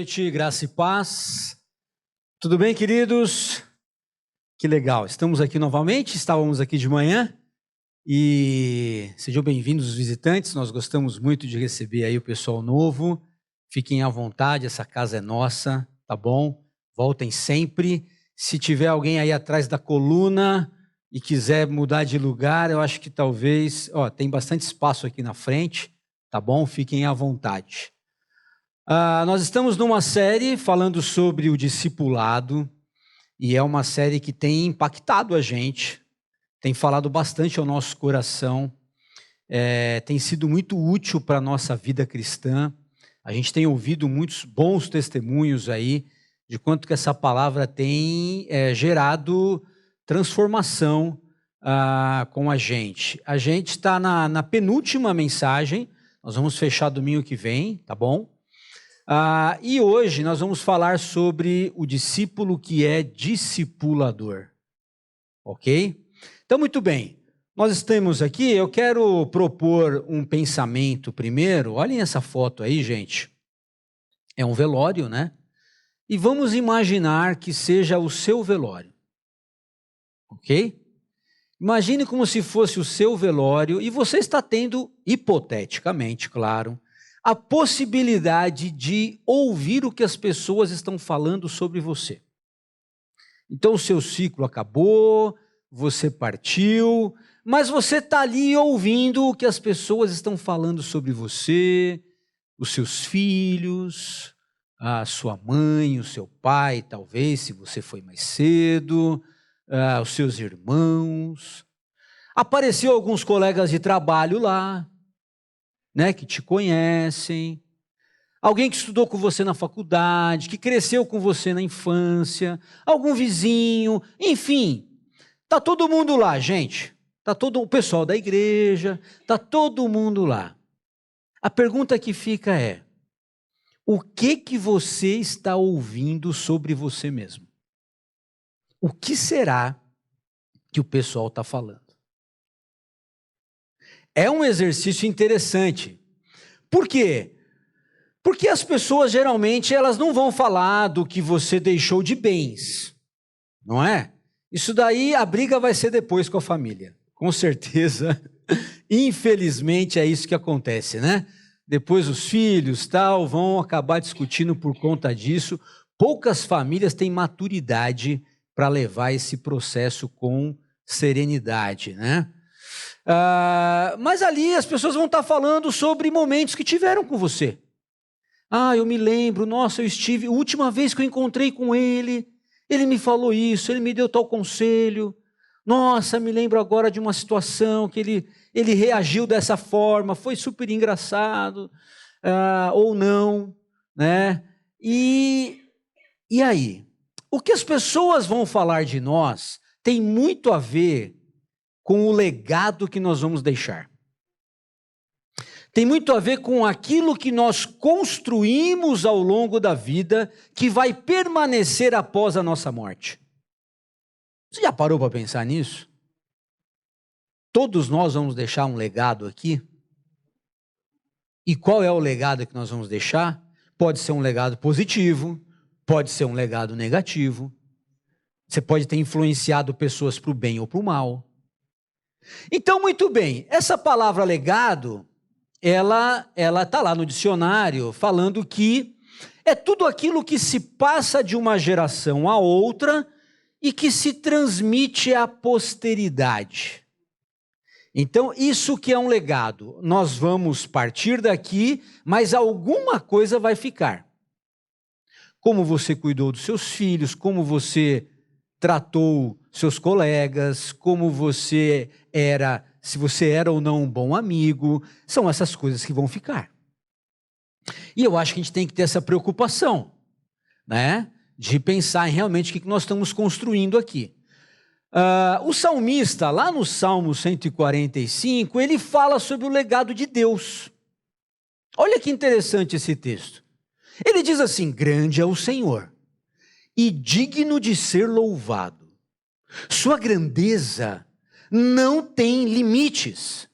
noite, graça e paz. Tudo bem, queridos? Que legal, estamos aqui novamente, estávamos aqui de manhã e sejam bem-vindos os visitantes, nós gostamos muito de receber aí o pessoal novo, fiquem à vontade, essa casa é nossa, tá bom? Voltem sempre, se tiver alguém aí atrás da coluna e quiser mudar de lugar, eu acho que talvez, tem bastante espaço aqui na frente, tá bom? Fiquem à vontade. Nós estamos numa série falando sobre o discipulado e é uma série que tem impactado a gente, tem falado bastante ao nosso coração, tem sido muito útil para a nossa vida cristã. A gente tem ouvido muitos bons testemunhos aí de quanto que essa palavra tem gerado transformação com a gente. A gente está na penúltima mensagem, nós vamos fechar domingo que vem, tá bom? E hoje nós vamos falar sobre o discípulo que é discipulador, ok? Então, muito bem, nós estamos aqui, eu quero propor um pensamento primeiro, olhem essa foto aí, gente, é um velório, né? E vamos imaginar que seja o seu velório, ok? Imagine como se fosse o seu velório e você está tendo, hipoteticamente, claro, a possibilidade de ouvir o que as pessoas estão falando sobre você. Então o seu ciclo acabou, você partiu, mas você está ali ouvindo o que as pessoas estão falando sobre você, os seus filhos, a sua mãe, o seu pai, talvez, se você foi mais cedo, os seus irmãos. Apareceu alguns colegas de trabalho lá, né, que te conhecem, alguém que estudou com você na faculdade, que cresceu com você na infância, algum vizinho, enfim, tá todo mundo lá, gente, tá todo o pessoal da igreja, tá todo mundo lá. A pergunta que fica é: o que você está ouvindo sobre você mesmo? O que será que o pessoal está falando? É um exercício interessante. Por quê? Porque as pessoas, geralmente, elas não vão falar do que você deixou de bens, não é? Isso daí, a briga vai ser depois com a família. Com certeza, infelizmente, é isso que acontece, né? Depois os filhos, tal, vão acabar discutindo por conta disso. Poucas famílias têm maturidade para levar esse processo com serenidade, né? Mas ali as pessoas vão estar falando sobre momentos que tiveram com você. Eu me lembro, nossa, a última vez que eu encontrei com ele me falou isso, ele me deu tal conselho. Nossa, me lembro agora de uma situação que ele reagiu dessa forma, foi super engraçado, ou não, né? E aí? O que as pessoas vão falar de nós tem muito a ver com o legado que nós vamos deixar. Tem muito a ver com aquilo que nós construímos ao longo da vida, que vai permanecer após a nossa morte. Você já parou para pensar nisso? Todos nós vamos deixar um legado aqui. E qual é o legado que nós vamos deixar? Pode ser um legado positivo, pode ser um legado negativo. Você pode ter influenciado pessoas para o bem ou para o mal. Então, muito bem, essa palavra legado, ela está lá no dicionário falando que é tudo aquilo que se passa de uma geração a outra e que se transmite à posteridade. Então, isso que é um legado. Nós vamos partir daqui, mas alguma coisa vai ficar. Como você cuidou dos seus filhos, como você tratou seus colegas, como você era, se você era ou não um bom amigo, são essas coisas que vão ficar. E eu acho que a gente tem que ter essa preocupação, né? De pensar em realmente o que nós estamos construindo aqui. O salmista, lá no Salmo 145, ele fala sobre o legado de Deus. Olha que interessante esse texto. Ele diz assim: grande é o Senhor e digno de ser louvado. Sua grandeza não tem limites.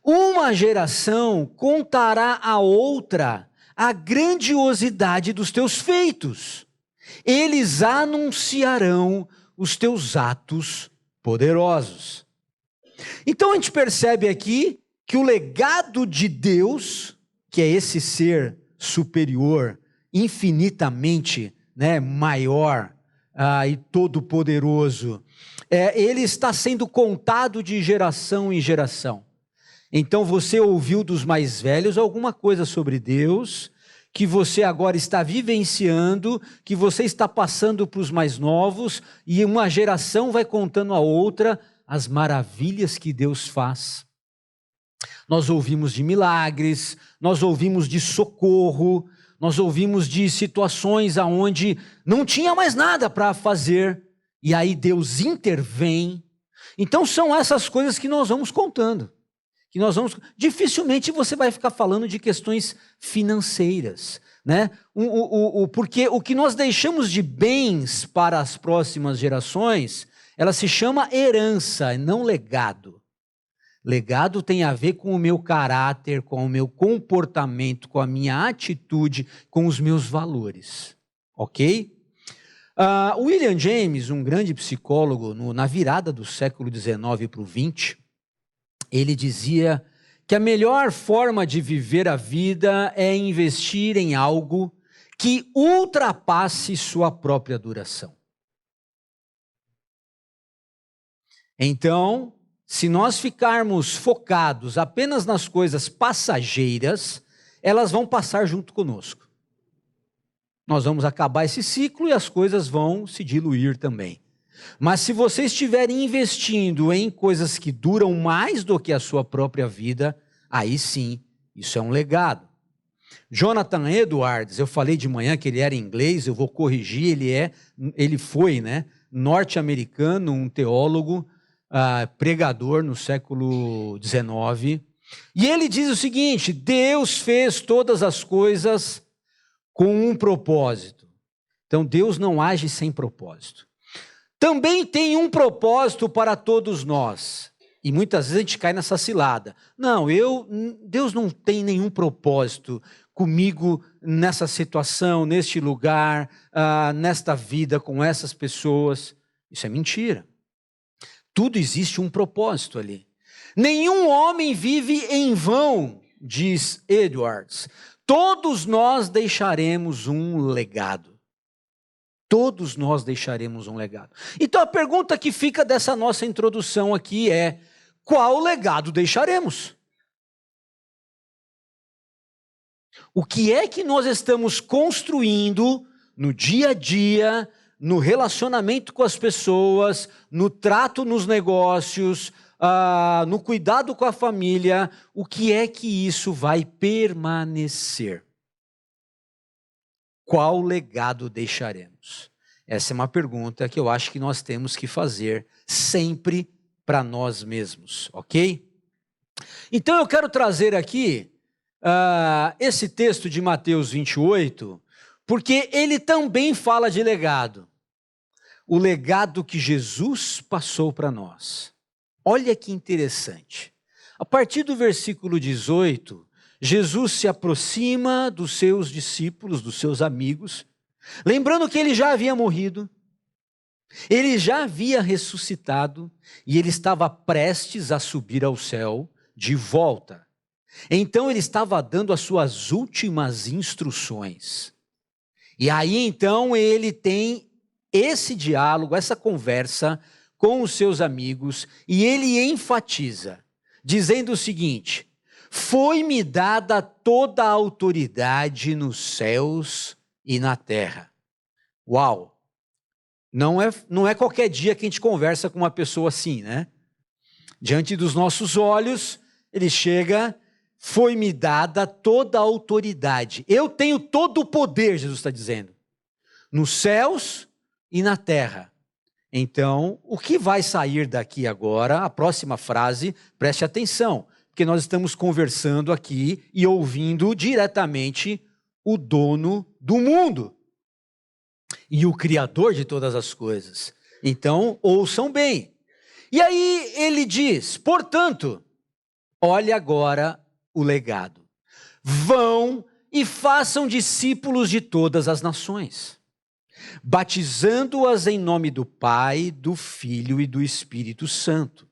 Uma geração contará a outra a grandiosidade dos teus feitos. Eles anunciarão os teus atos poderosos. Então a gente percebe aqui que o legado de Deus, que é esse ser superior, infinitamente maior e todo-poderoso, ele está sendo contado de geração em geração. Então você ouviu dos mais velhos alguma coisa sobre Deus, que você agora está vivenciando, que você está passando para os mais novos, e uma geração vai contando a outra as maravilhas que Deus faz. Nós ouvimos de milagres, nós ouvimos de socorro, nós ouvimos de situações onde não tinha mais nada para fazer, e aí Deus intervém. Então são essas coisas que nós vamos contando. Dificilmente você vai ficar falando de questões financeiras, né? Porque o que nós deixamos de bens para as próximas gerações, ela se chama herança, não legado. Legado tem a ver com o meu caráter, com o meu comportamento, com a minha atitude, com os meus valores, ok? William James, um grande psicólogo, na virada do século XIX para o XX, ele dizia que a melhor forma de viver a vida é investir em algo que ultrapasse sua própria duração. Então, se nós ficarmos focados apenas nas coisas passageiras, elas vão passar junto conosco. Nós vamos acabar esse ciclo e as coisas vão se diluir também. Mas se você estiver investindo em coisas que duram mais do que a sua própria vida, aí sim, isso é um legado. Jonathan Edwards, eu falei de manhã que ele era inglês, eu vou corrigir, ele foi norte-americano, um teólogo, pregador no século XIX, e ele diz o seguinte: Deus fez todas as coisas com um propósito. Então Deus não age sem propósito. Também tem um propósito para todos nós. E muitas vezes a gente cai nessa cilada. Não, Deus não tem nenhum propósito comigo nessa situação, neste lugar, nesta vida, com essas pessoas. Isso é mentira. Tudo existe um propósito ali. Nenhum homem vive em vão, diz Edwards. Todos nós deixaremos um legado. Todos nós deixaremos um legado. Então a pergunta que fica dessa nossa introdução aqui é: qual legado deixaremos? O que é que nós estamos construindo no dia a dia, no relacionamento com as pessoas, no trato nos negócios, no cuidado com a família? O que é que isso vai permanecer? Qual legado deixaremos? Essa é uma pergunta que eu acho que nós temos que fazer sempre para nós mesmos, ok? Então eu quero trazer aqui esse texto de Mateus 28, porque ele também fala de legado. O legado que Jesus passou para nós. Olha que interessante. A partir do versículo 18... Jesus se aproxima dos seus discípulos, dos seus amigos, lembrando que ele já havia morrido, ele já havia ressuscitado e ele estava prestes a subir ao céu de volta. Então ele estava dando as suas últimas instruções. E aí então ele tem esse diálogo, essa conversa com os seus amigos, e ele enfatiza, dizendo o seguinte: foi-me dada toda a autoridade nos céus e na terra. Uau! Não é qualquer dia que a gente conversa com uma pessoa assim, né? Diante dos nossos olhos, ele chega: foi-me dada toda a autoridade. Eu tenho todo o poder, Jesus está dizendo, nos céus e na terra. Então, o que vai sair daqui agora, a próxima frase, preste atenção, porque nós estamos conversando aqui e ouvindo diretamente o dono do mundo e o criador de todas as coisas. Então, ouçam bem. E aí ele diz: portanto, olha agora o legado. Vão e façam discípulos de todas as nações, batizando-as em nome do Pai, do Filho e do Espírito Santo,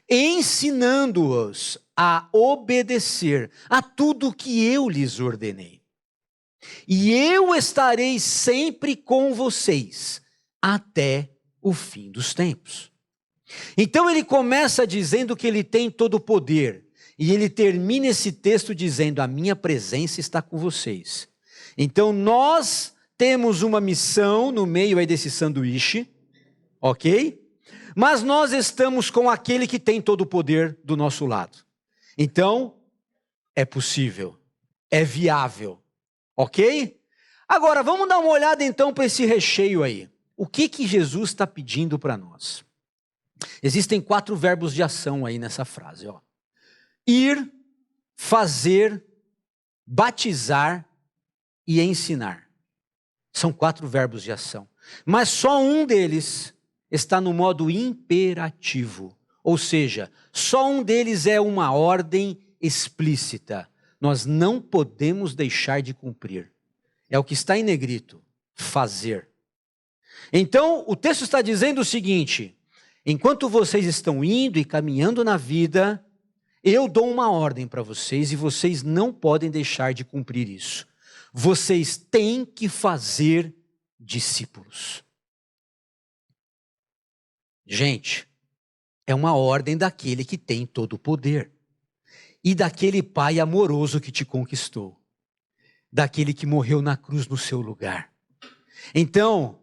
ensinando-os a obedecer a tudo que eu lhes ordenei. E eu estarei sempre com vocês até o fim dos tempos. Então ele começa dizendo que ele tem todo o poder, e ele termina esse texto dizendo: a minha presença está com vocês. Então nós temos uma missão no meio aí desse sanduíche, ok? Mas nós estamos com aquele que tem todo o poder do nosso lado. Então, é possível, é viável, ok? Agora, vamos dar uma olhada então para esse recheio aí. O que Jesus está pedindo para nós? Existem 4 verbos de ação aí nessa frase, ó. Ir, fazer, batizar e ensinar. São 4 verbos de ação. Mas só um deles está no modo imperativo. Ou seja, só um deles é uma ordem explícita. Nós não podemos deixar de cumprir. É o que está em negrito: fazer. Então, o texto está dizendo o seguinte: enquanto vocês estão indo e caminhando na vida, eu dou uma ordem para vocês e vocês não podem deixar de cumprir isso. Vocês têm que fazer discípulos. Gente, é uma ordem daquele que tem todo o poder. E daquele Pai amoroso que te conquistou. Daquele que morreu na cruz no seu lugar. Então,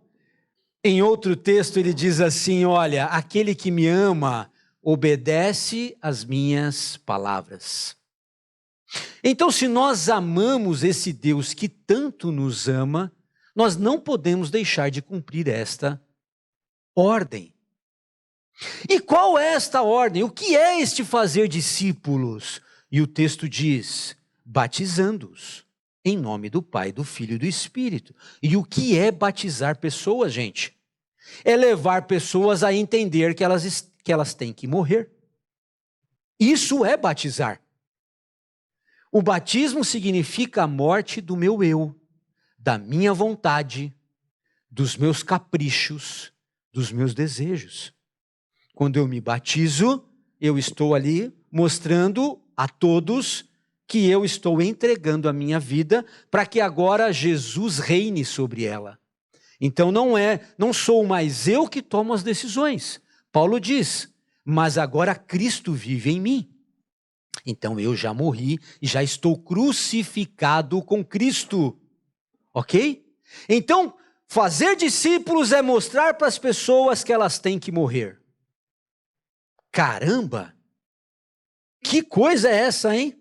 em outro texto ele diz assim: olha, aquele que me ama obedece às minhas palavras. Então, se nós amamos esse Deus que tanto nos ama, nós não podemos deixar de cumprir esta ordem. E qual é esta ordem? O que é este fazer discípulos? E o texto diz: batizando-os em nome do Pai, do Filho e do Espírito. E o que é batizar pessoas, gente? É levar pessoas a entender que elas têm que morrer. Isso é batizar. O batismo significa a morte do meu eu, da minha vontade, dos meus caprichos, dos meus desejos. Quando eu me batizo, eu estou ali mostrando a todos que eu estou entregando a minha vida para que agora Jesus reine sobre ela. Então não sou mais eu que tomo as decisões. Paulo diz: mas agora Cristo vive em mim. Então eu já morri e já estou crucificado com Cristo. Ok? Então, fazer discípulos é mostrar para as pessoas que elas têm que morrer. Caramba! Que coisa é essa, hein?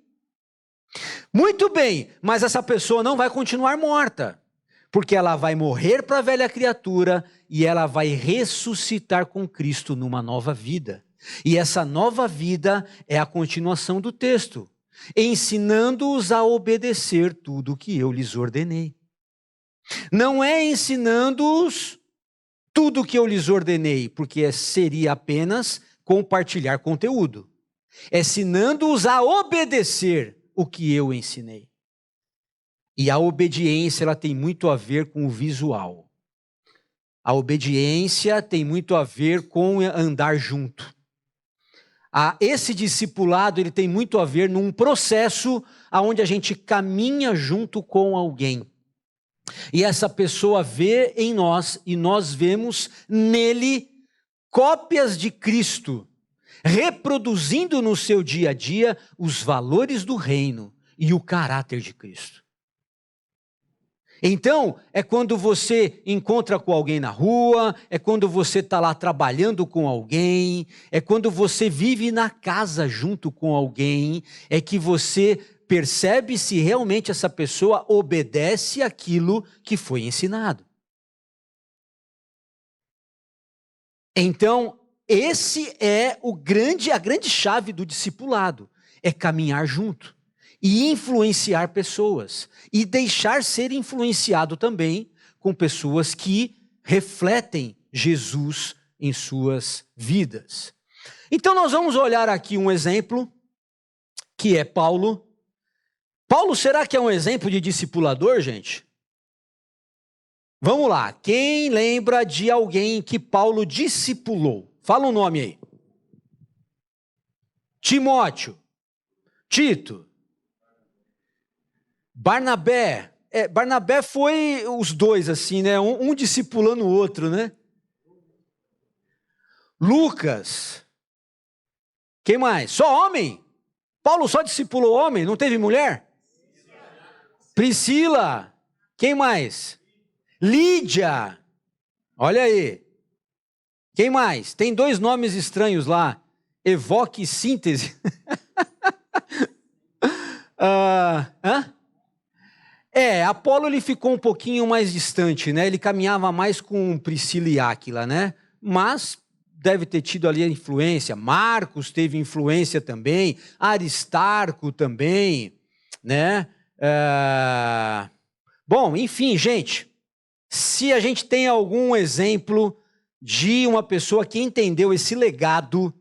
Muito bem, mas essa pessoa não vai continuar morta, porque ela vai morrer para a velha criatura e ela vai ressuscitar com Cristo numa nova vida. E essa nova vida é a continuação do texto, ensinando-os a obedecer tudo o que eu lhes ordenei. Não é ensinando-os tudo o que eu lhes ordenei, porque seria apenas compartilhar conteúdo. É ensinando-os a obedecer o que eu ensinei. E a obediência, ela tem muito a ver com o visual. A obediência tem muito a ver com andar junto. Esse discipulado, ele tem muito a ver num processo onde a gente caminha junto com alguém. E essa pessoa vê em nós e nós vemos nele cópias de Cristo, reproduzindo no seu dia a dia os valores do reino e o caráter de Cristo. Então, é quando você encontra com alguém na rua, é quando você está lá trabalhando com alguém, é quando você vive na casa junto com alguém, é que você percebe se realmente essa pessoa obedece aquilo que foi ensinado. Então, esse é a grande chave do discipulado, é caminhar junto e influenciar pessoas e deixar ser influenciado também com pessoas que refletem Jesus em suas vidas. Então nós vamos olhar aqui um exemplo, que é Paulo. Paulo, será que é um exemplo de discipulador, gente? Vamos lá. Quem lembra de alguém que Paulo discipulou? Fala um nome aí. Timóteo. Tito. Barnabé. Barnabé foi os dois, assim, né? Um discipulando o outro, né? Lucas. Quem mais? Só homem? Paulo só discipulou homem? Não teve mulher? Priscila. Quem mais? Lídia. Olha aí. Quem mais? Tem 2 nomes estranhos lá. Evoque e síntese. Apolo ele ficou um pouquinho mais distante, né? Ele caminhava mais com Priscila e Áquila, né? Mas deve ter tido ali a influência. Marcos teve influência também. Aristarco também, né? Bom, enfim, gente. Se a gente tem algum exemplo de uma pessoa que entendeu esse legado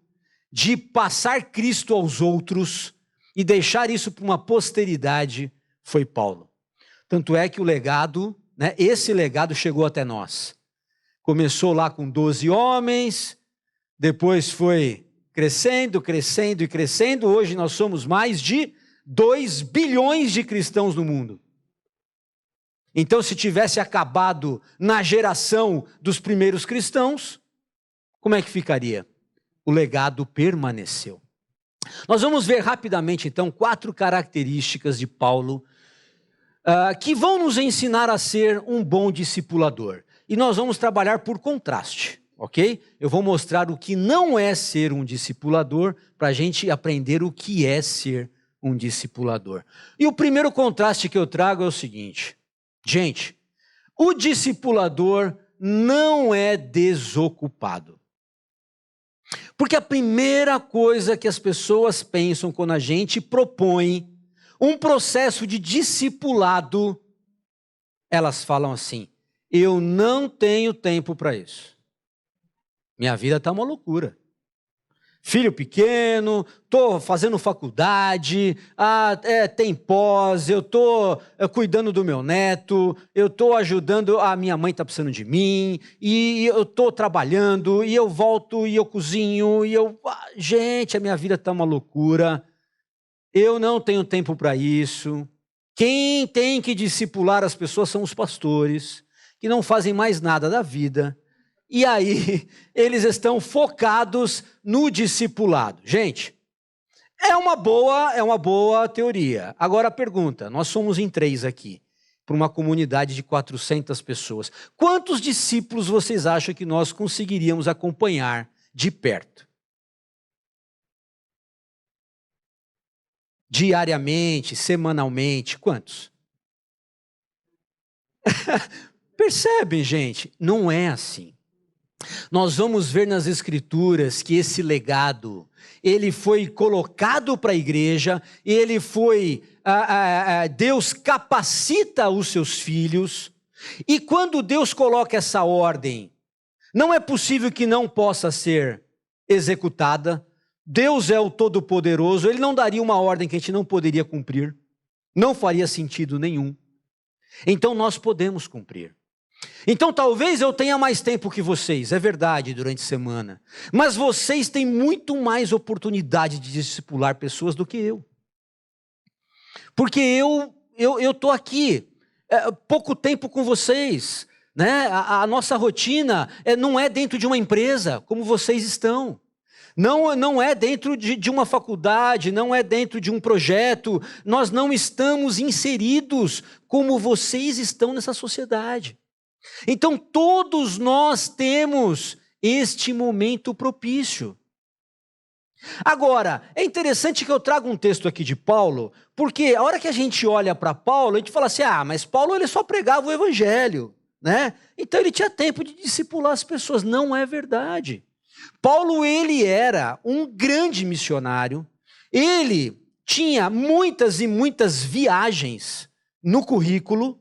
de passar Cristo aos outros e deixar isso para uma posteridade, foi Paulo. Tanto é que o legado, né, esse legado chegou até nós. Começou lá com 12 homens, depois foi crescendo, crescendo e crescendo. Hoje nós somos mais de 2 bilhões de cristãos no mundo. Então, se tivesse acabado na geração dos primeiros cristãos, como é que ficaria? O legado permaneceu. Nós vamos ver rapidamente, então, 4 características de Paulo que vão nos ensinar a ser um bom discipulador. E nós vamos trabalhar por contraste, ok? Eu vou mostrar o que não é ser um discipulador para a gente aprender o que é ser um discipulador. E o primeiro contraste que eu trago é o seguinte. Gente, o discipulador não é desocupado. Porque a primeira coisa que as pessoas pensam quando a gente propõe um processo de discipulado, elas falam assim: eu não tenho tempo para isso. Minha vida está uma loucura. Filho pequeno, estou fazendo faculdade, tem pós, eu estou cuidando do meu neto, eu estou ajudando, a minha mãe está precisando de mim, e eu estou trabalhando, e eu volto, e eu cozinho, gente, a minha vida está uma loucura, eu não tenho tempo para isso. Quem tem que discipular as pessoas são os pastores, que não fazem mais nada da vida. E aí, eles estão focados no discipulado. Gente, é uma boa teoria. Agora a pergunta, nós somos em 3 aqui, para uma comunidade de 400 pessoas. Quantos discípulos vocês acham que nós conseguiríamos acompanhar de perto? Diariamente, semanalmente, quantos? Percebem, gente? Não é assim. Nós vamos ver nas Escrituras que esse legado, ele foi colocado para a igreja, ele foi, Deus capacita os seus filhos, e quando Deus coloca essa ordem, não é possível que não possa ser executada. Deus é o Todo-Poderoso, ele não daria uma ordem que a gente não poderia cumprir, não faria sentido nenhum. Então nós podemos cumprir. Então talvez eu tenha mais tempo que vocês, é verdade, durante a semana, mas vocês têm muito mais oportunidade de discipular pessoas do que eu. Porque eu estou aqui, pouco tempo com vocês, né? A nossa rotina não é dentro de uma empresa, como vocês estão. Não é dentro de uma faculdade, não é dentro de um projeto, nós não estamos inseridos como vocês estão nessa sociedade. Então todos nós temos este momento propício. Agora, é interessante que eu trago um texto aqui de Paulo, porque a hora que a gente olha para Paulo, a gente fala assim, mas Paulo ele só pregava o evangelho, né? Então ele tinha tempo de discipular as pessoas. Não é verdade. Paulo ele era um grande missionário, ele tinha muitas e muitas viagens no currículo,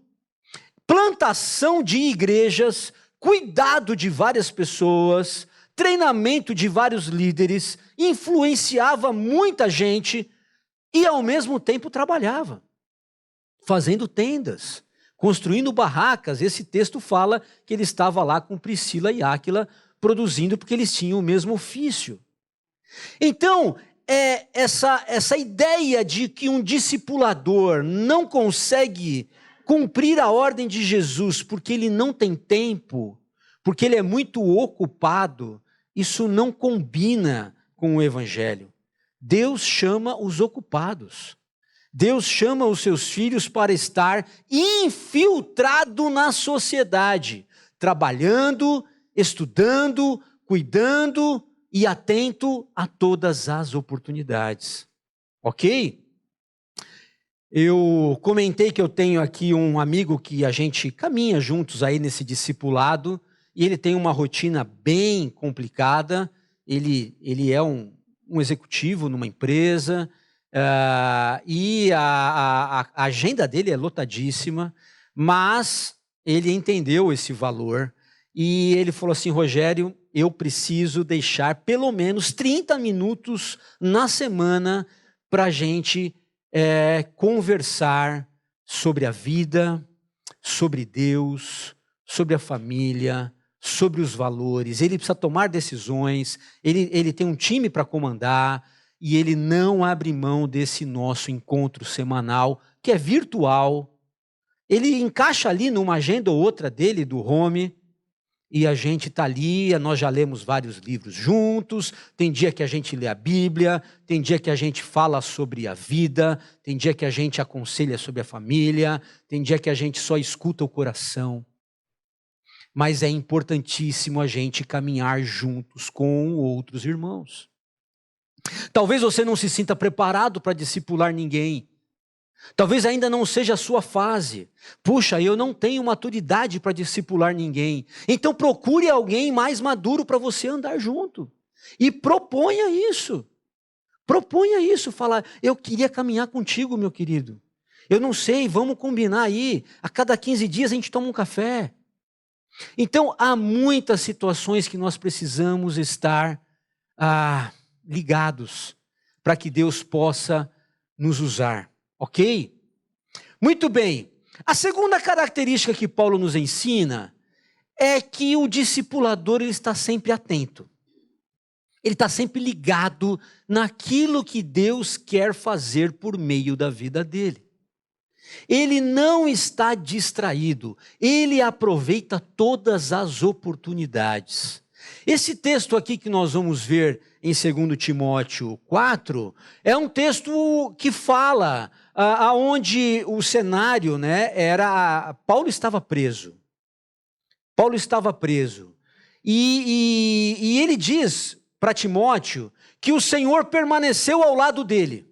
plantação de igrejas, cuidado de várias pessoas, treinamento de vários líderes, influenciava muita gente e ao mesmo tempo trabalhava. fazendo tendas, construindo barracas. Esse texto fala que ele estava lá com Priscila e Áquila produzindo porque eles tinham o mesmo ofício. Então, essa ideia de que um discipulador não consegue cumprir a ordem de Jesus porque ele não tem tempo, porque ele é muito ocupado, isso não combina com o evangelho. Deus chama os ocupados. Deus chama os seus filhos para estar infiltrado na sociedade, trabalhando, estudando, cuidando e atento a todas as oportunidades. Ok? Eu comentei que eu tenho aqui um amigo que a gente caminha juntos aí nesse discipulado e ele tem uma rotina bem complicada. Ele é um executivo numa empresa e a agenda dele é lotadíssima, mas ele entendeu esse valor e ele falou assim: Rogério, eu preciso deixar pelo menos 30 minutos na semana para a gente conversar sobre a vida, sobre Deus, sobre a família, sobre os valores. Ele precisa tomar decisões, ele tem um time para comandar e ele não abre mão desse nosso encontro semanal, que é virtual. Ele encaixa ali numa agenda ou outra dele, do home, e a gente está ali, nós já lemos vários livros juntos, tem dia que a gente lê a Bíblia, tem dia que a gente fala sobre a vida, tem dia que a gente aconselha sobre a família, tem dia que a gente só escuta o coração. Mas é importantíssimo a gente caminhar juntos com outros irmãos. Talvez você não se sinta preparado para discipular ninguém. Talvez ainda não seja a sua fase. Puxa, eu não tenho maturidade para discipular ninguém. Então procure alguém mais maduro para você andar junto. E proponha isso. Proponha isso. Fala: eu queria caminhar contigo, meu querido. Eu não sei, vamos combinar aí. A cada 15 dias a gente toma um café. Então há muitas situações que nós precisamos estar ligados para que Deus possa nos usar. Ok? Muito bem. A segunda característica que Paulo nos ensina é que o discipulador ele está sempre atento. Ele está sempre ligado naquilo que Deus quer fazer por meio da vida dele. Ele não está distraído. Ele aproveita todas as oportunidades. Esse texto aqui que nós vamos ver em 2 Timóteo 4 é um texto que fala aonde o cenário, era Paulo estava preso. Paulo estava preso. E ele diz para Timóteo que o Senhor permaneceu ao lado dele,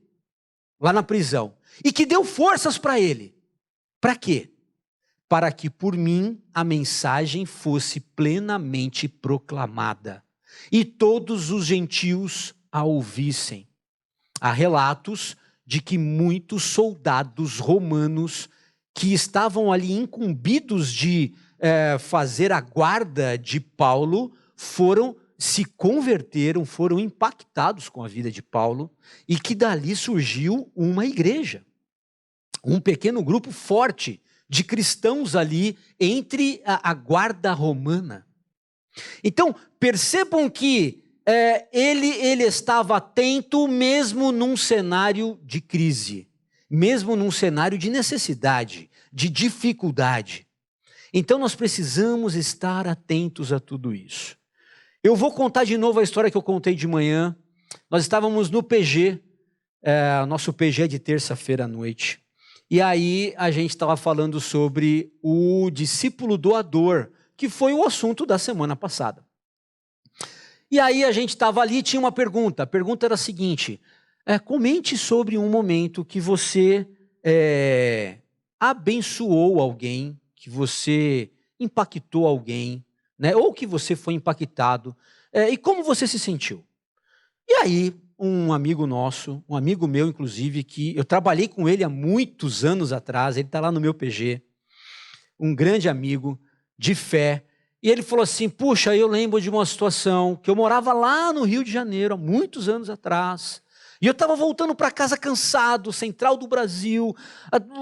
lá na prisão, e que deu forças para ele. Para quê? Para que por mim a mensagem fosse plenamente proclamada e todos os gentios a ouvissem. Há relatos de que muitos soldados romanos que estavam ali incumbidos de fazer a guarda de Paulo se converteram, foram impactados com a vida de Paulo e que dali surgiu uma igreja, um pequeno grupo forte de cristãos ali entre a guarda romana. Então, percebam que ele estava atento mesmo num cenário de crise, mesmo num cenário de necessidade, de dificuldade. Então, nós precisamos estar atentos a tudo isso. Eu vou contar de novo a história que eu contei de manhã. Nós estávamos no PG, nosso PG é de terça-feira à noite. E aí a gente estava falando sobre o discípulo doador, que foi o assunto da semana passada. E aí a gente estava ali e tinha uma pergunta. A pergunta era a seguinte: comente sobre um momento que você abençoou alguém, que você impactou alguém, ou que você foi impactado, e como você se sentiu. E aí um amigo nosso, um amigo meu inclusive, que eu trabalhei com ele há muitos anos atrás, ele está lá no meu PG, um grande amigo de fé, e ele falou assim: puxa, eu lembro de uma situação que eu morava lá no Rio de Janeiro, há muitos anos atrás, E eu estava voltando para casa cansado, Central do Brasil,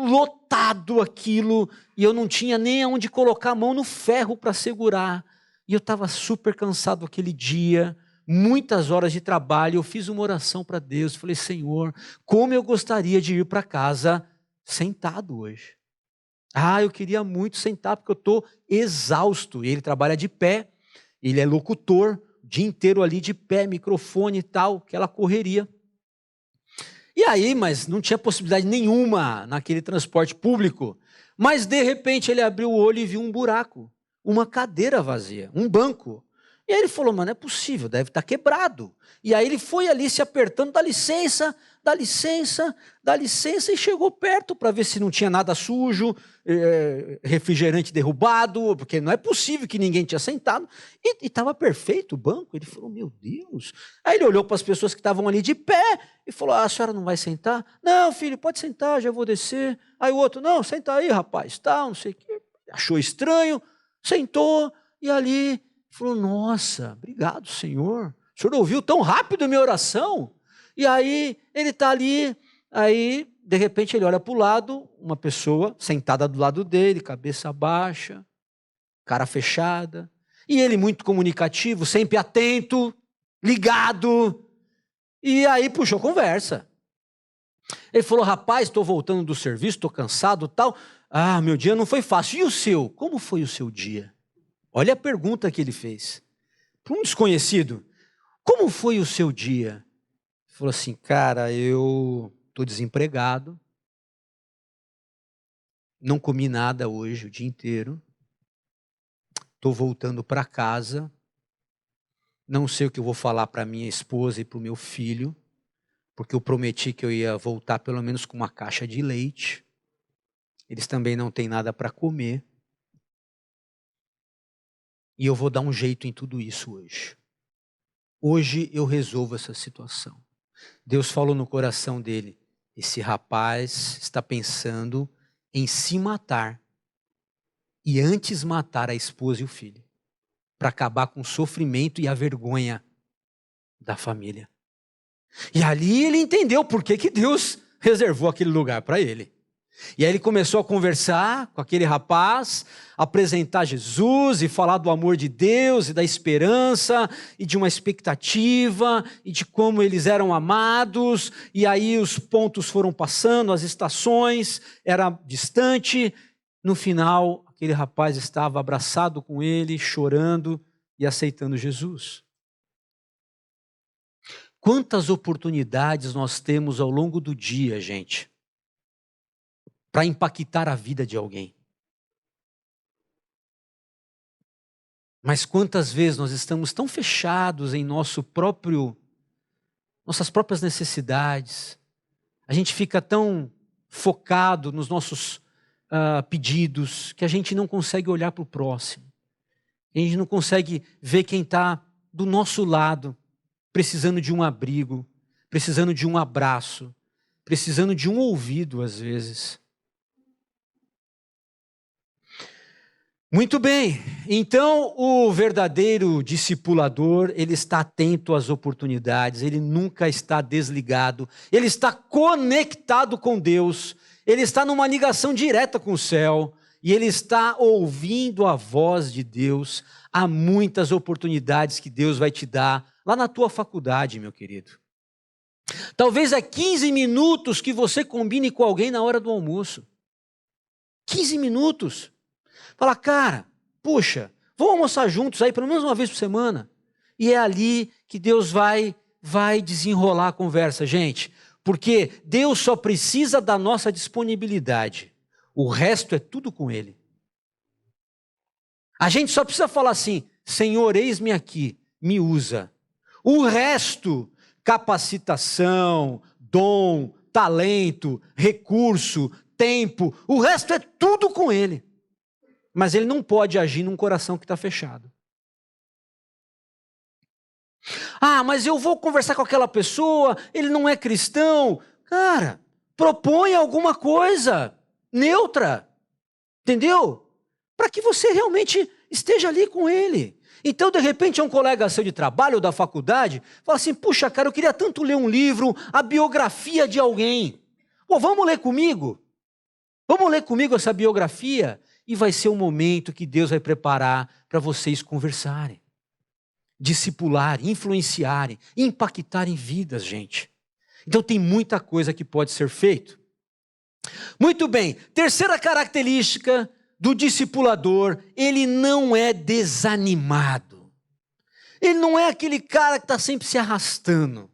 lotado aquilo, e eu não tinha nem aonde colocar a mão no ferro para segurar. E eu estava super cansado aquele dia, muitas horas de trabalho. Eu fiz uma oração para Deus, falei: Senhor, como eu gostaria de ir para casa sentado hoje. Eu queria muito sentar porque eu estou exausto. Ele trabalha de pé, ele é locutor, o dia inteiro ali de pé, microfone e tal, aquela correria. E aí, mas não tinha possibilidade nenhuma naquele transporte público. Mas de repente ele abriu o olho e viu um buraco, uma cadeira vazia, um banco. E aí ele falou: mas não é possível, deve estar quebrado. E aí ele foi ali se apertando: dá licença, dá licença, dá licença, e chegou perto para ver se não tinha nada sujo, refrigerante derrubado, porque não é possível que ninguém tinha sentado. E estava perfeito o banco. Ele falou: meu Deus. Aí ele olhou para as pessoas que estavam ali de pé e falou: a senhora não vai sentar? Não, filho, pode sentar, já vou descer. Aí o outro: não, senta aí, rapaz, tal, não sei o quê. Achou estranho, sentou, e ali falou: nossa, obrigado, Senhor. O Senhor ouviu tão rápido a minha oração? E aí ele está ali, aí de repente ele olha para o lado, uma pessoa sentada do lado dele, cabeça baixa, cara fechada, e ele muito comunicativo, sempre atento, ligado, e aí puxou conversa. Ele falou: rapaz, estou voltando do serviço, estou cansado, tal. Meu dia não foi fácil. E o seu? Como foi o seu dia? Olha a pergunta que ele fez. Para um desconhecido: como foi o seu dia? Ele falou assim: cara, eu estou desempregado, não comi nada hoje o dia inteiro, estou voltando para casa, não sei o que eu vou falar para minha esposa e para o meu filho, porque eu prometi que eu ia voltar pelo menos com uma caixa de leite. Eles também não têm nada para comer. E eu vou dar um jeito em tudo isso hoje. Hoje eu resolvo essa situação. Deus falou no coração dele: esse rapaz está pensando em se matar e antes matar a esposa e o filho, para acabar com o sofrimento e a vergonha da família. E ali ele entendeu por que Deus reservou aquele lugar para ele. E aí ele começou a conversar com aquele rapaz, apresentar Jesus e falar do amor de Deus e da esperança e de uma expectativa e de como eles eram amados. E aí os pontos foram passando, as estações, era distante. No final, aquele rapaz estava abraçado com ele, chorando e aceitando Jesus. Quantas oportunidades nós temos ao longo do dia, gente, para impactar a vida de alguém. Mas quantas vezes nós estamos tão fechados em nossas próprias necessidades, a gente fica tão focado nos nossos pedidos, que a gente não consegue olhar para o próximo. A gente não consegue ver quem está do nosso lado, precisando de um abrigo, precisando de um abraço, precisando de um ouvido às vezes. Muito bem, então o verdadeiro discipulador, ele está atento às oportunidades, ele nunca está desligado, ele está conectado com Deus, ele está numa ligação direta com o céu, e ele está ouvindo a voz de Deus. Há muitas oportunidades que Deus vai te dar lá na tua faculdade, meu querido. Talvez é 15 minutos que você combine com alguém na hora do almoço. 15 minutos. Fala: cara, puxa, vamos almoçar juntos aí pelo menos uma vez por semana. E é ali que Deus vai desenrolar a conversa, gente. Porque Deus só precisa da nossa disponibilidade. O resto é tudo com Ele. A gente só precisa falar assim: Senhor, eis-me aqui, me usa. O resto, capacitação, dom, talento, recurso, tempo, o resto é tudo com Ele. Mas Ele não pode agir num coração que está fechado. Mas eu vou conversar com aquela pessoa, ele não é cristão. Cara, propõe alguma coisa neutra, entendeu? Para que você realmente esteja ali com ele. Então, de repente, é um colega seu de trabalho ou da faculdade, fala assim, puxa, cara, eu queria tanto ler um livro, a biografia de alguém. Pô, vamos ler comigo? Vamos ler comigo essa biografia? E vai ser o momento que Deus vai preparar para vocês conversarem, discipularem, influenciarem, impactarem vidas, gente. Então, tem muita coisa que pode ser feito. Muito bem, terceira característica do discipulador, ele não é desanimado. Ele não é aquele cara que está sempre se arrastando.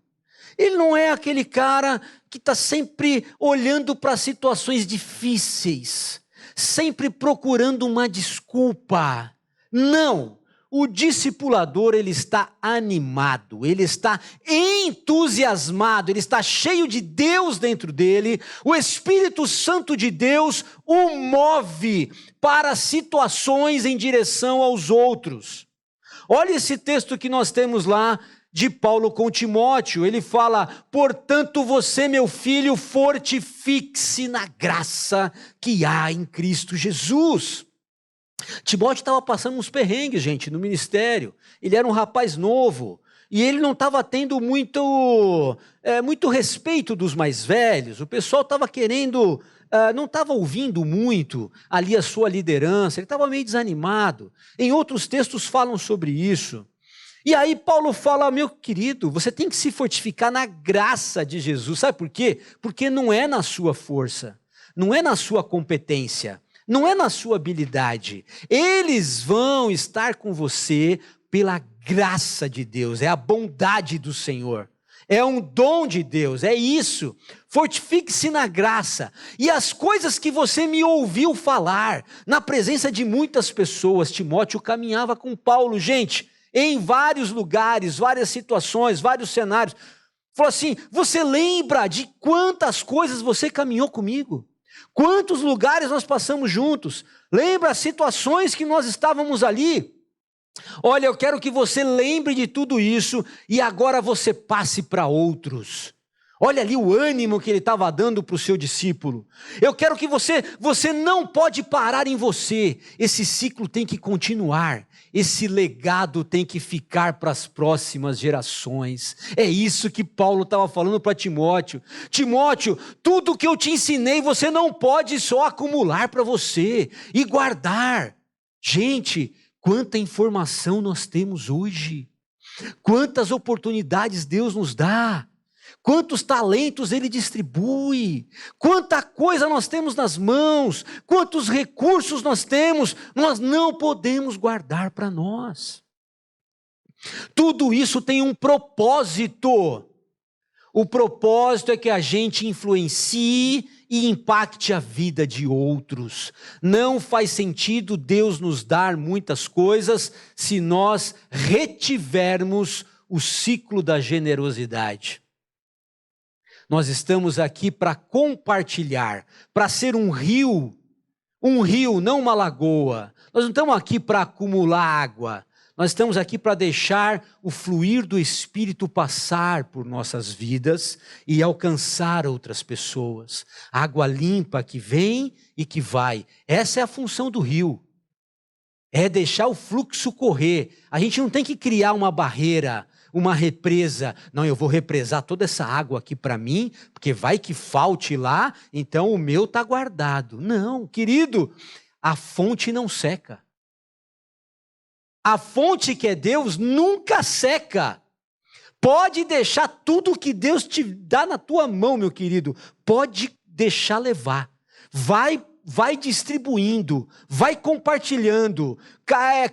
Ele não é aquele cara que está sempre olhando para situações difíceis, sempre procurando uma desculpa. Não, o discipulador, ele está animado, ele está entusiasmado, ele está cheio de Deus dentro dele, o Espírito Santo de Deus o move para situações em direção aos outros. Olha esse texto que nós temos lá de Paulo com Timóteo, ele fala, portanto você, meu filho, fortifique-se na graça que há em Cristo Jesus. Timóteo estava passando uns perrengues, gente, no ministério. Ele era um rapaz novo e ele não estava tendo muito respeito dos mais velhos. O pessoal estava querendo, não estava ouvindo muito ali a sua liderança. Ele estava meio desanimado. Em outros textos falam sobre isso. E aí Paulo fala, meu querido, você tem que se fortificar na graça de Jesus. Sabe por quê? Porque não é na sua força, não é na sua competência, não é na sua habilidade. Eles vão estar com você pela graça de Deus, é a bondade do Senhor. É um dom de Deus, é isso. Fortifique-se na graça. E as coisas que você me ouviu falar, na presença de muitas pessoas, Timóteo caminhava com Paulo, gente, em vários lugares, várias situações, vários cenários. Falou assim, você lembra de quantas coisas você caminhou comigo? Quantos lugares nós passamos juntos? Lembra as situações que nós estávamos ali? Olha, eu quero que você lembre de tudo isso e agora você passe para outros. Olha ali o ânimo que ele estava dando para o seu discípulo. Eu quero que você não pode parar em você. Esse ciclo tem que continuar. Esse legado tem que ficar para as próximas gerações. É isso que Paulo estava falando para Timóteo. Timóteo, tudo que eu te ensinei, você não pode só acumular para você e guardar. Gente, quanta informação nós temos hoje. Quantas oportunidades Deus nos dá. Quantos talentos Ele distribui, quanta coisa nós temos nas mãos, quantos recursos nós temos, nós não podemos guardar para nós. Tudo isso tem um propósito. O propósito é que a gente influencie e impacte a vida de outros. Não faz sentido Deus nos dar muitas coisas se nós retivermos o ciclo da generosidade. Nós estamos aqui para compartilhar, para ser um rio, não uma lagoa. Nós não estamos aqui para acumular água, nós estamos aqui para deixar o fluir do Espírito passar por nossas vidas e alcançar outras pessoas. Água limpa que vem e que vai. Essa é a função do rio. É deixar o fluxo correr. A gente não tem que criar uma barreira, uma represa. Não, eu vou represar toda essa água aqui para mim, porque vai que falte lá, então o meu está guardado. Não, querido, a fonte não seca. A fonte que é Deus nunca seca. Pode deixar tudo que Deus te dá na tua mão, meu querido. Pode deixar levar. Vai distribuindo, vai compartilhando,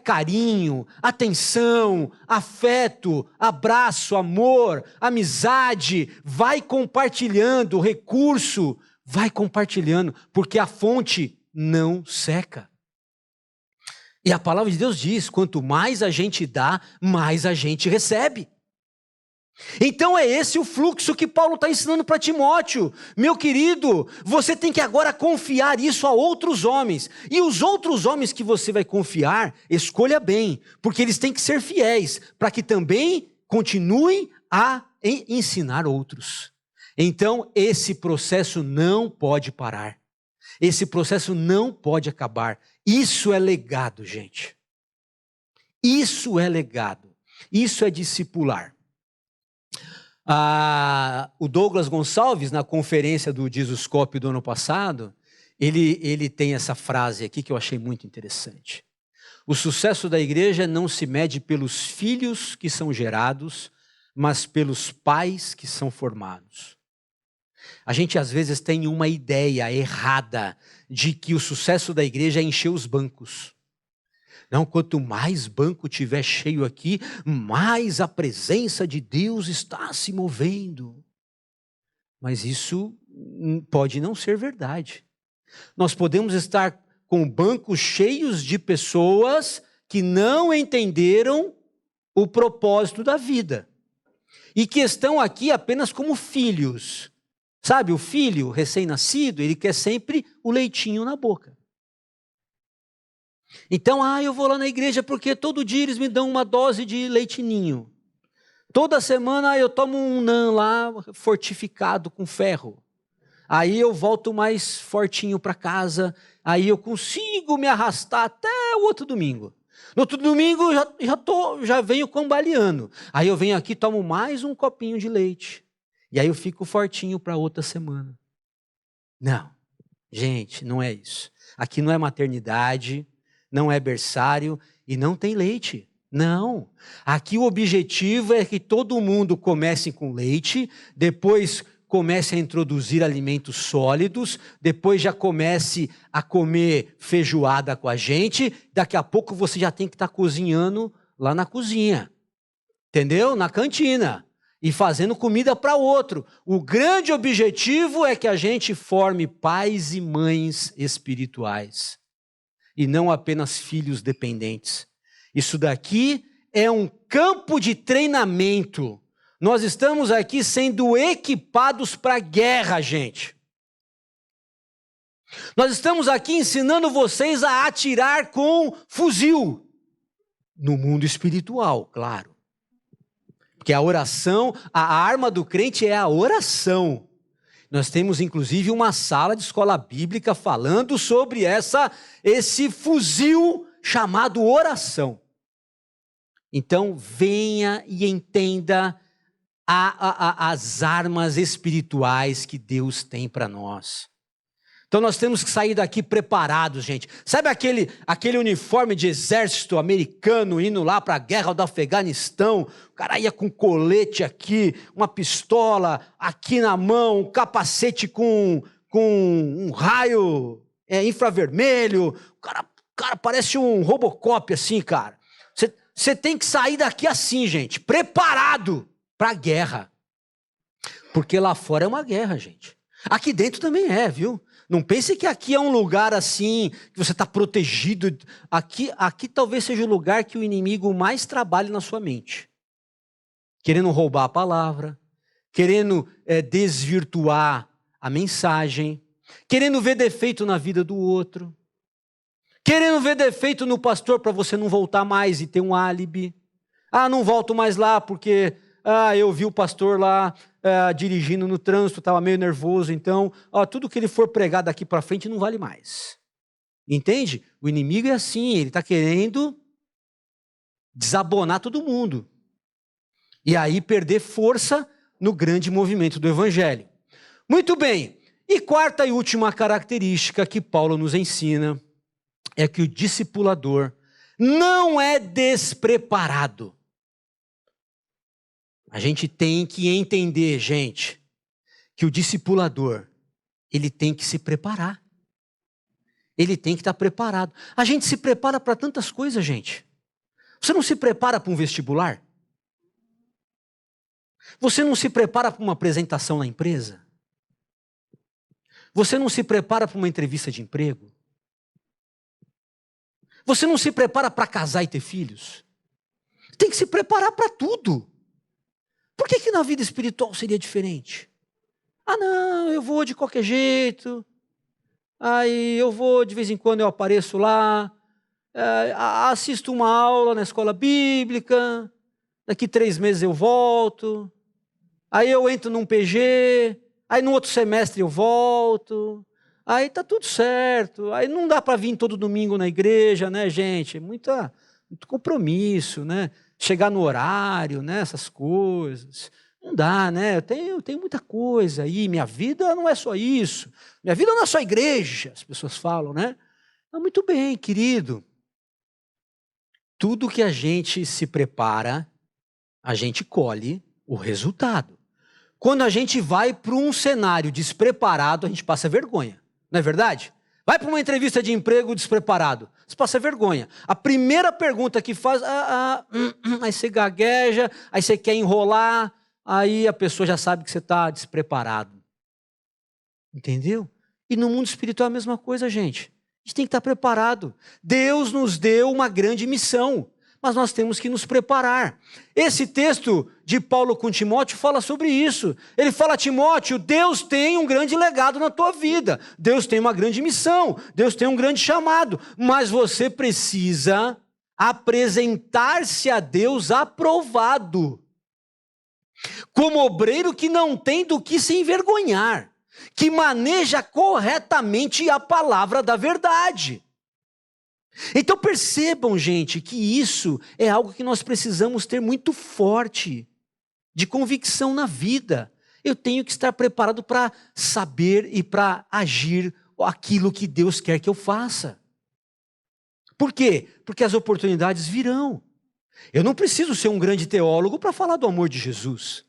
carinho, atenção, afeto, abraço, amor, amizade, vai compartilhando, recurso, vai compartilhando, porque a fonte não seca. E a palavra de Deus diz, quanto mais a gente dá, mais a gente recebe. Então é esse o fluxo que Paulo está ensinando para Timóteo. Meu querido, você tem que agora confiar isso a outros homens. E os outros homens que você vai confiar, escolha bem, porque eles têm que ser fiéis, para que também continuem a ensinar outros. Então esse processo não pode parar. Esse processo não pode acabar. Isso é legado, gente. Isso é legado. Isso é discipular. O Douglas Gonçalves, na conferência do Jesuscope do ano passado, ele tem essa frase aqui que eu achei muito interessante. O sucesso da igreja não se mede pelos filhos que são gerados, mas pelos pais que são formados. A gente às vezes tem uma ideia errada de que o sucesso da igreja é encher os bancos. Não, quanto mais banco tiver cheio aqui, mais a presença de Deus está se movendo. Mas isso pode não ser verdade. Nós podemos estar com bancos cheios de pessoas que não entenderam o propósito da vida e que estão aqui apenas como filhos. Sabe, o filho recém-nascido, ele quer sempre o leitinho na boca. Então, eu vou lá na igreja porque todo dia eles me dão uma dose de leitinho. Toda semana eu tomo um NAN lá, fortificado com ferro. Aí eu volto mais fortinho para casa, aí eu consigo me arrastar até o outro domingo. No outro domingo já venho cambaleando. Aí eu venho aqui, tomo mais um copinho de leite. E aí eu fico fortinho para outra semana. Não, gente, não é isso. Aqui não é maternidade, não é berçário e não tem leite. Não. Aqui o objetivo é que todo mundo comece com leite, depois comece a introduzir alimentos sólidos, depois já comece a comer feijoada com a gente, daqui a pouco você já tem que estar cozinhando lá na cozinha, entendeu? Na cantina, e fazendo comida para outro. O grande objetivo é que a gente forme pais e mães espirituais, e não apenas filhos dependentes. Isso daqui é um campo de treinamento. Nós estamos aqui sendo equipados para a guerra, gente. Nós estamos aqui ensinando vocês a atirar com fuzil. No mundo espiritual, claro. Porque a oração, a arma do crente é a oração. Nós temos inclusive uma sala de escola bíblica falando sobre esse fuzil chamado oração. Então venha e entenda as armas espirituais que Deus tem para nós. Então nós temos que sair daqui preparados, gente. Sabe aquele uniforme de exército americano indo lá para a guerra do Afeganistão? O cara ia com colete aqui, uma pistola aqui na mão, um capacete com um raio infravermelho. O cara parece um Robocop assim, cara. Você tem que sair daqui assim, gente, preparado para a guerra. Porque lá fora é uma guerra, gente. Aqui dentro também é, viu? Não pense que aqui é um lugar assim, que você está protegido. Aqui talvez seja o lugar que o inimigo mais trabalhe na sua mente. Querendo roubar a palavra, querendo desvirtuar a mensagem, querendo ver defeito na vida do outro, querendo ver defeito no pastor para você não voltar mais e ter um álibi. Não volto mais lá porque eu vi o pastor lá dirigindo no trânsito, estava meio nervoso, então tudo que ele for pregar daqui para frente não vale mais. Entende? O inimigo é assim, ele está querendo desabonar todo mundo. E aí perder força no grande movimento do evangelho. Muito bem. E quarta e última característica que Paulo nos ensina é que o discipulador não é despreparado. A gente tem que entender, gente, que o discipulador, ele tem que se preparar. Ele tem que estar preparado. A gente se prepara para tantas coisas, gente. Você não se prepara para um vestibular? Você não se prepara para uma apresentação na empresa? Você não se prepara para uma entrevista de emprego? Você não se prepara para casar e ter filhos? Tem que se preparar para tudo. Por que na vida espiritual seria diferente? Não, eu vou de qualquer jeito. Aí eu vou, de vez em quando eu apareço lá. Assisto uma aula na escola bíblica. Daqui 3 meses eu volto. Aí eu entro num PG. Aí no outro semestre eu volto. Aí tá tudo certo. Aí não dá para vir todo domingo na igreja, né, gente? muito compromisso, né? Chegar no horário, né? Essas coisas. Não dá, né? Eu tenho muita coisa aí, minha vida não é só isso. Minha vida não é só igreja, as pessoas falam, né? Mas muito bem, querido. Tudo que a gente se prepara, a gente colhe o resultado. Quando a gente vai para um cenário despreparado, a gente passa vergonha. Não é verdade? Vai para uma entrevista de emprego despreparado, você passa vergonha. A primeira pergunta que faz, aí você gagueja, aí você quer enrolar, aí a pessoa já sabe que você está despreparado. Entendeu? E no mundo espiritual é a mesma coisa, gente. A gente tem que estar preparado. Deus nos deu uma grande missão, mas nós temos que nos preparar. Esse texto de Paulo com Timóteo fala sobre isso. Ele fala, Timóteo, Deus tem um grande legado na tua vida. Deus tem uma grande missão. Deus tem um grande chamado. Mas você precisa apresentar-se a Deus aprovado. Como obreiro que não tem do que se envergonhar, que maneja corretamente a palavra da verdade. Então percebam, gente, que isso é algo que nós precisamos ter muito forte, de convicção na vida. Eu tenho que estar preparado para saber e para agir aquilo que Deus quer que eu faça. Por quê? Porque as oportunidades virão. Eu não preciso ser um grande teólogo para falar do amor de Jesus.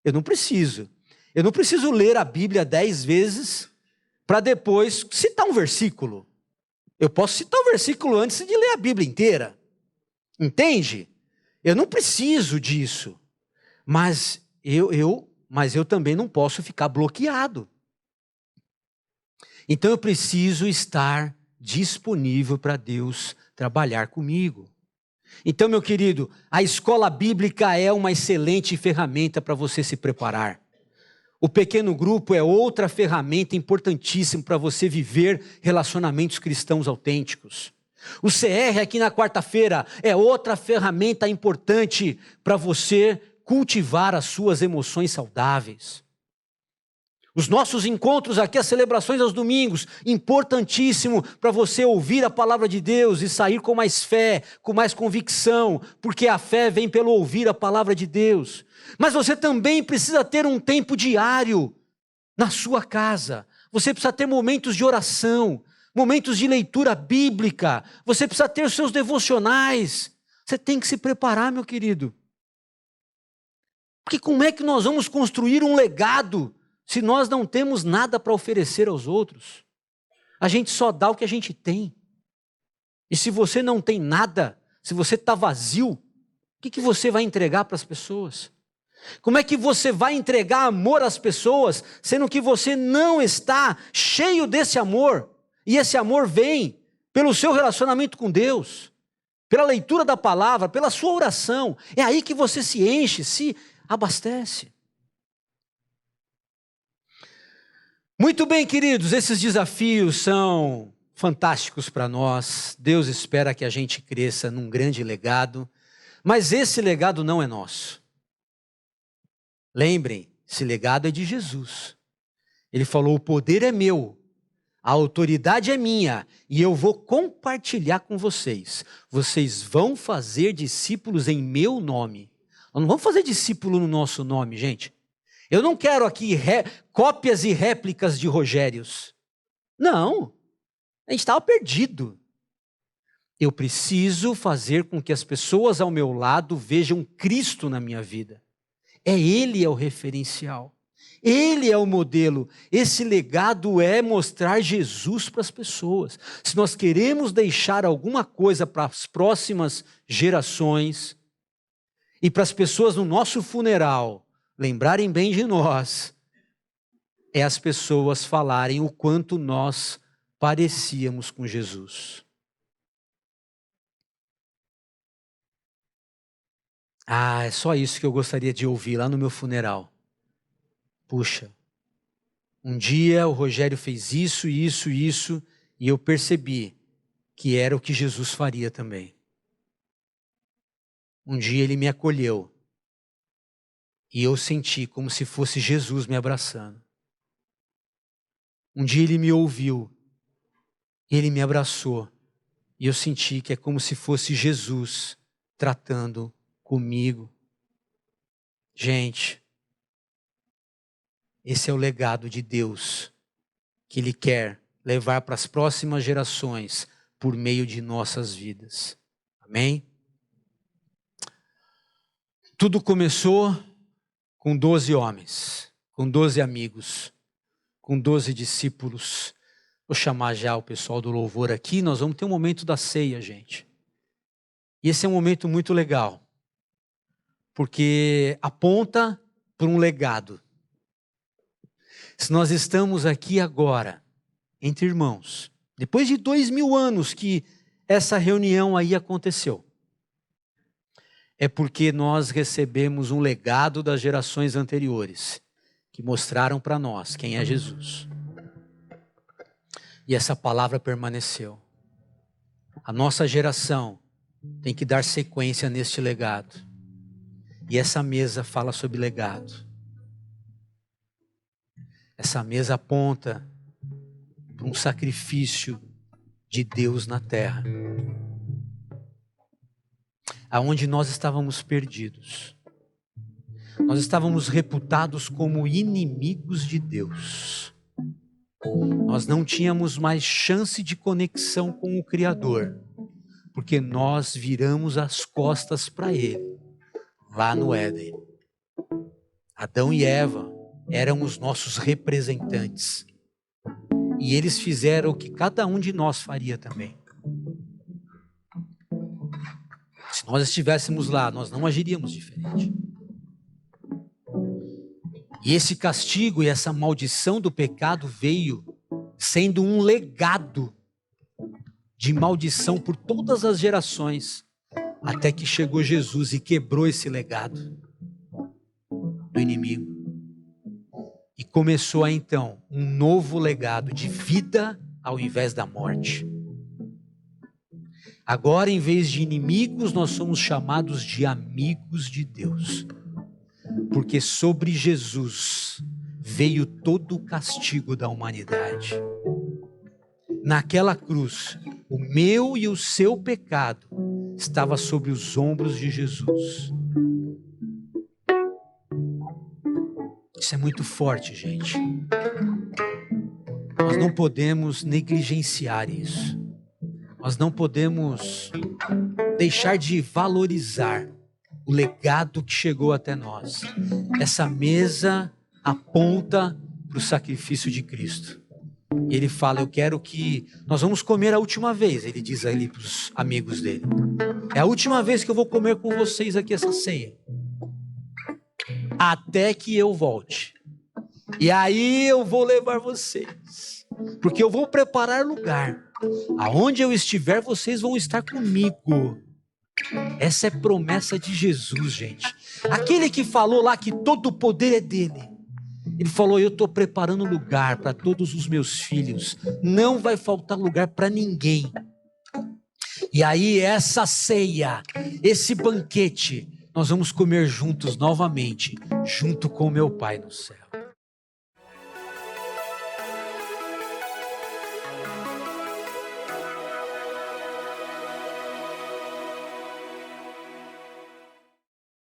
Eu não preciso. Eu não preciso ler a Bíblia 10 vezes para depois citar um versículo. Eu posso citar o versículo antes de ler a Bíblia inteira. Entende? Eu não preciso disso. Mas eu também não posso ficar bloqueado. Então eu preciso estar disponível para Deus trabalhar comigo. Então, meu querido, a escola bíblica é uma excelente ferramenta para você se preparar. O pequeno grupo é outra ferramenta importantíssima para você viver relacionamentos cristãos autênticos. O CR aqui na quarta-feira é outra ferramenta importante para você cultivar as suas emoções saudáveis. Os nossos encontros aqui, as celebrações aos domingos, importantíssimo para você ouvir a palavra de Deus e sair com mais fé, com mais convicção, porque a fé vem pelo ouvir a palavra de Deus. Mas você também precisa ter um tempo diário na sua casa. Você precisa ter momentos de oração, momentos de leitura bíblica. Você precisa ter os seus devocionais. Você tem que se preparar, meu querido. Porque como é que nós vamos construir um legado se nós não temos nada para oferecer aos outros? A gente só dá o que a gente tem. E se você não tem nada, se você está vazio, o que você vai entregar para as pessoas? Como é que você vai entregar amor às pessoas, sendo que você não está cheio desse amor? E esse amor vem pelo seu relacionamento com Deus, pela leitura da palavra, pela sua oração. É aí que você se enche, se abastece. Muito bem, queridos, esses desafios são fantásticos para nós. Deus espera que a gente cresça num grande legado, mas esse legado não é nosso. Lembrem, esse legado é de Jesus. Ele falou, o poder é meu, a autoridade é minha, e eu vou compartilhar com vocês. Vocês vão fazer discípulos em meu nome. Nós não vamos fazer discípulo no nosso nome, gente. Eu não quero aqui cópias e réplicas de Rogérios. Não, a gente estava perdido. Eu preciso fazer com que as pessoas ao meu lado vejam Cristo na minha vida. Ele é o referencial. Ele é o modelo. Esse legado é mostrar Jesus para as pessoas. Se nós queremos deixar alguma coisa para as próximas gerações e para as pessoas no nosso funeral lembrarem bem de nós, é as pessoas falarem o quanto nós parecíamos com Jesus. É só isso que eu gostaria de ouvir lá no meu funeral. Puxa, um dia o Rogério fez isso, isso, isso, e eu percebi que era o que Jesus faria também. Um dia ele me acolheu e eu senti como se fosse Jesus me abraçando. Um dia ele me ouviu, ele me abraçou E eu senti que é como se fosse Jesus tratando comigo. Gente, esse é o legado de Deus que Ele quer levar para as próximas gerações por meio de nossas vidas. Amém? Tudo começou com 12 homens, com 12 amigos, com 12 discípulos. Vou chamar já o pessoal do louvor aqui, nós vamos ter um momento da ceia, gente. E esse é um momento muito legal, porque aponta para um legado. Se nós estamos aqui agora, entre irmãos, depois de 2000 anos que essa reunião aí aconteceu, é porque nós recebemos um legado das gerações anteriores, que mostraram para nós quem é Jesus. E essa palavra permaneceu. A nossa geração tem que dar sequência neste legado. E essa mesa fala sobre legado. Essa mesa aponta para um sacrifício de Deus na terra, aonde nós estávamos perdidos. Nós estávamos reputados como inimigos de Deus. Nós não tínhamos mais chance de conexão com o Criador, porque nós viramos as costas para Ele, lá no Éden. Adão e Eva eram os nossos representantes. E eles fizeram o que cada um de nós faria também. Se nós estivéssemos lá, nós não agiríamos diferente. E esse castigo e essa maldição do pecado veio sendo um legado de maldição por todas as gerações, até que chegou Jesus e quebrou esse legado do inimigo. E começou aí, então, um novo legado de vida ao invés da morte. Agora, em vez de inimigos, nós somos chamados de amigos de Deus. Porque sobre Jesus veio todo o castigo da humanidade. Naquela cruz, o meu e o seu pecado estava sobre os ombros de Jesus. Isso é muito forte, gente. Nós não podemos negligenciar isso. Nós não podemos deixar de valorizar o legado que chegou até nós. Essa mesa aponta para o sacrifício de Cristo. E ele fala, eu quero que nós vamos comer a última vez, ele diz ali para os amigos dele. É a última vez que eu vou comer com vocês aqui essa ceia. Até que eu volte. E aí eu vou levar vocês. Porque eu vou preparar lugar. Aonde eu estiver, vocês vão estar comigo. Essa é promessa de Jesus, gente. Aquele que falou lá que todo o poder é dele. Ele falou, eu estou preparando lugar para todos os meus filhos. Não vai faltar lugar para ninguém. E aí essa ceia, esse banquete, nós vamos comer juntos novamente, junto com meu Pai no céu.